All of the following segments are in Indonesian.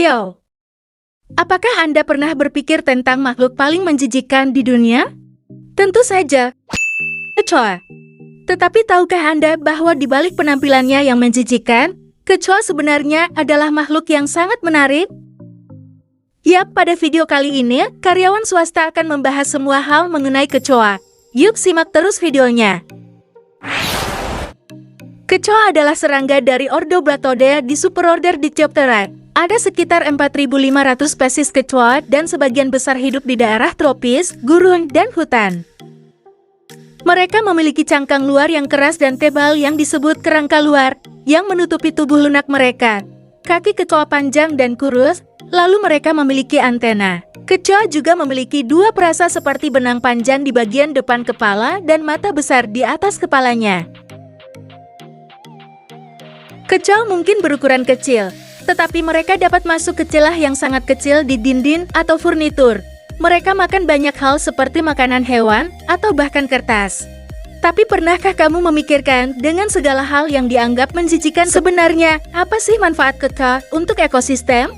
Yo, apakah Anda pernah berpikir tentang makhluk paling menjijikkan di dunia? Tentu saja, kecoa. Tetapi tahukah Anda bahwa di balik penampilannya yang menjijikkan, kecoa sebenarnya adalah makhluk yang sangat menarik? Yap, pada video kali ini, karyawan swasta akan membahas semua hal mengenai kecoa. Yuk simak terus videonya. Kecoa adalah serangga dari ordo Blattoidea di superorder Diceptera. Ada sekitar 4.500 spesies kecoa dan sebagian besar hidup di daerah tropis, gurun, dan hutan. Mereka memiliki cangkang luar yang keras dan tebal yang disebut kerangka luar, yang menutupi tubuh lunak mereka. Kaki kecoa panjang dan kurus, lalu mereka memiliki antena. Kecoa juga memiliki dua perasa seperti benang panjang di bagian depan kepala dan mata besar di atas kepalanya. Kecoa mungkin berukuran kecil, tetapi mereka dapat masuk ke celah yang sangat kecil di dinding atau furnitur. Mereka makan banyak hal seperti makanan hewan atau bahkan kertas. Tapi pernahkah kamu memikirkan dengan segala hal yang dianggap menjijikan sebenarnya, apa sih manfaat kecoa untuk ekosistem?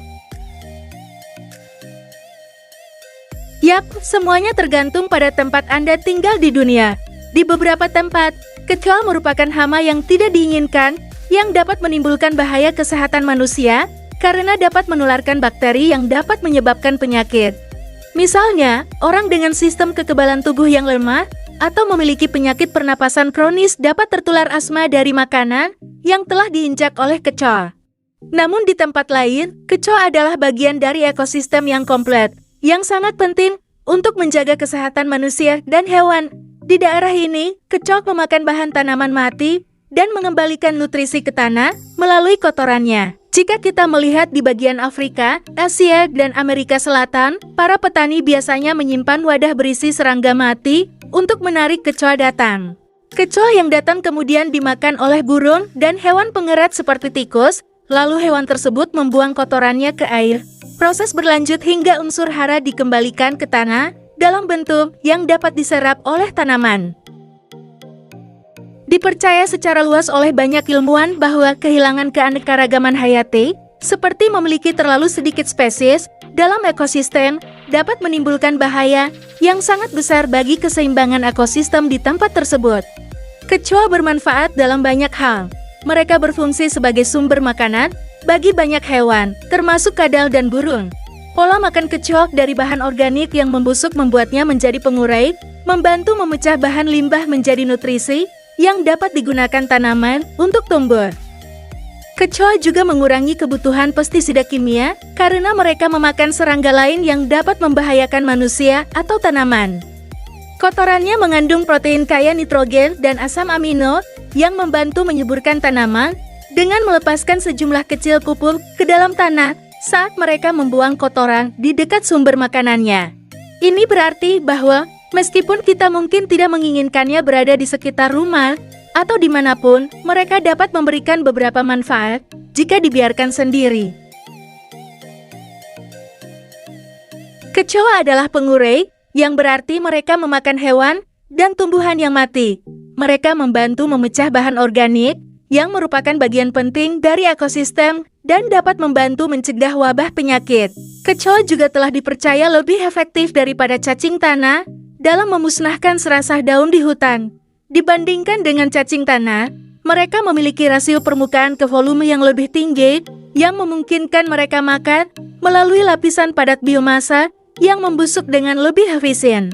Yap, semuanya tergantung pada tempat Anda tinggal di dunia. Di beberapa tempat, kecoa merupakan hama yang tidak diinginkan, yang dapat menimbulkan bahaya kesehatan manusia karena dapat menularkan bakteri yang dapat menyebabkan penyakit. Misalnya, orang dengan sistem kekebalan tubuh yang lemah atau memiliki penyakit pernapasan kronis dapat tertular asma dari makanan yang telah diinjak oleh kecoa. Namun di tempat lain, kecoa adalah bagian dari ekosistem yang komplit, yang sangat penting untuk menjaga kesehatan manusia dan hewan. Di daerah ini, kecoa memakan bahan tanaman mati dan mengembalikan nutrisi ke tanah melalui kotorannya. Jika kita melihat di bagian Afrika, Asia, dan Amerika Selatan, para petani biasanya menyimpan wadah berisi serangga mati untuk menarik kecoa datang. Kecoa yang datang kemudian dimakan oleh burung dan hewan pengerat seperti tikus, lalu hewan tersebut membuang kotorannya ke air. Proses berlanjut hingga unsur hara dikembalikan ke tanah dalam bentuk yang dapat diserap oleh tanaman. Dipercaya secara luas oleh banyak ilmuwan bahwa kehilangan keanekaragaman hayati, seperti memiliki terlalu sedikit spesies dalam ekosistem, dapat menimbulkan bahaya yang sangat besar bagi keseimbangan ekosistem di tempat tersebut. Kecoa bermanfaat dalam banyak hal. Mereka berfungsi sebagai sumber makanan bagi banyak hewan, termasuk kadal dan burung. Pola makan kecoa dari bahan organik yang membusuk membuatnya menjadi pengurai, membantu memecah bahan limbah menjadi nutrisi, yang dapat digunakan tanaman untuk tumbuh. Kecoa juga mengurangi kebutuhan pestisida kimia karena mereka memakan serangga lain yang dapat membahayakan manusia atau tanaman. Kotorannya mengandung protein kaya nitrogen dan asam amino yang membantu menyuburkan tanaman dengan melepaskan sejumlah kecil pupuk ke dalam tanah saat mereka membuang kotoran di dekat sumber makanannya. Ini berarti bahwa meskipun kita mungkin tidak menginginkannya berada di sekitar rumah atau dimanapun, mereka dapat memberikan beberapa manfaat jika dibiarkan sendiri. Kecoa adalah pengurai, yang berarti mereka memakan hewan dan tumbuhan yang mati. Mereka membantu memecah bahan organik, yang merupakan bagian penting dari ekosistem dan dapat membantu mencegah wabah penyakit. Kecoa juga telah dipercaya lebih efektif daripada cacing tanah dalam memusnahkan serasah daun di hutan. Dibandingkan dengan cacing tanah, mereka memiliki rasio permukaan ke volume yang lebih tinggi, yang memungkinkan mereka makan melalui lapisan padat biomasa yang membusuk dengan lebih efisien.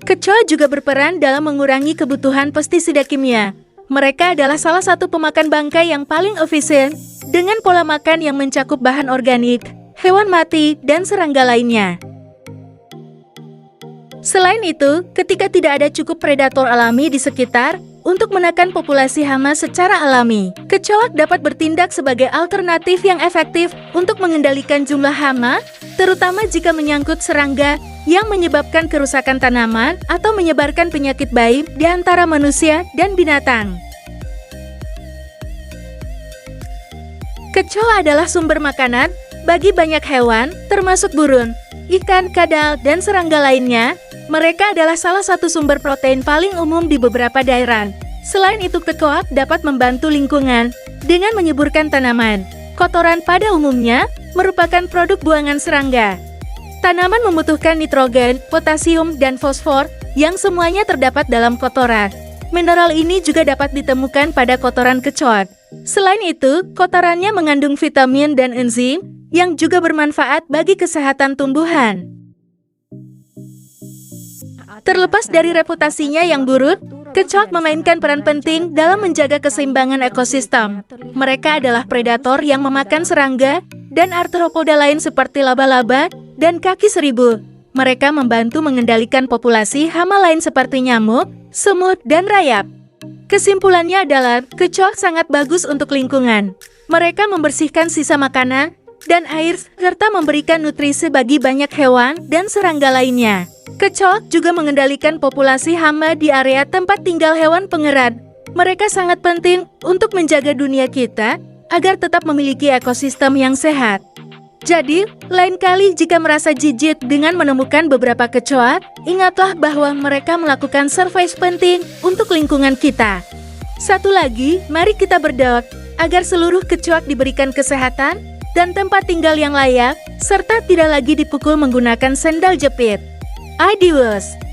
Kecoa juga berperan dalam mengurangi kebutuhan pestisida kimia. Mereka adalah salah satu pemakan bangkai yang paling efisien dengan pola makan yang mencakup bahan organik, hewan mati, dan serangga lainnya. Selain itu, ketika tidak ada cukup predator alami di sekitar untuk menekan populasi hama secara alami, kecoa dapat bertindak sebagai alternatif yang efektif untuk mengendalikan jumlah hama, terutama jika menyangkut serangga yang menyebabkan kerusakan tanaman atau menyebarkan penyakit baik di antara manusia dan binatang. Kecoa adalah sumber makanan bagi banyak hewan, termasuk burung, ikan, kadal, dan serangga lainnya. Mereka adalah salah satu sumber protein paling umum di beberapa daerah. Selain itu, kecoa dapat membantu lingkungan dengan menyuburkan tanaman. Kotoran pada umumnya merupakan produk buangan serangga. Tanaman membutuhkan nitrogen, potasium, dan fosfor yang semuanya terdapat dalam kotoran. Mineral ini juga dapat ditemukan pada kotoran kecoak. Selain itu, kotorannya mengandung vitamin dan enzim yang juga bermanfaat bagi kesehatan tumbuhan. Terlepas dari reputasinya yang buruk, kecoak memainkan peran penting dalam menjaga keseimbangan ekosistem. Mereka adalah predator yang memakan serangga dan arthropoda lain seperti laba-laba dan kaki seribu. Mereka membantu mengendalikan populasi hama lain seperti nyamuk, semut, dan rayap. Kesimpulannya adalah, kecoak sangat bagus untuk lingkungan. Mereka membersihkan sisa makanan dan air serta memberikan nutrisi bagi banyak hewan dan serangga lainnya. Kecoak juga mengendalikan populasi hama di area tempat tinggal hewan pengerat. Mereka sangat penting untuk menjaga dunia kita agar tetap memiliki ekosistem yang sehat. Jadi, lain kali jika merasa jijik dengan menemukan beberapa kecoak, ingatlah bahwa mereka melakukan service penting untuk lingkungan kita. Satu lagi, mari kita berdoa agar seluruh kecoak diberikan kesehatan dan tempat tinggal yang layak, serta tidak lagi dipukul menggunakan sendal jepit. Adios.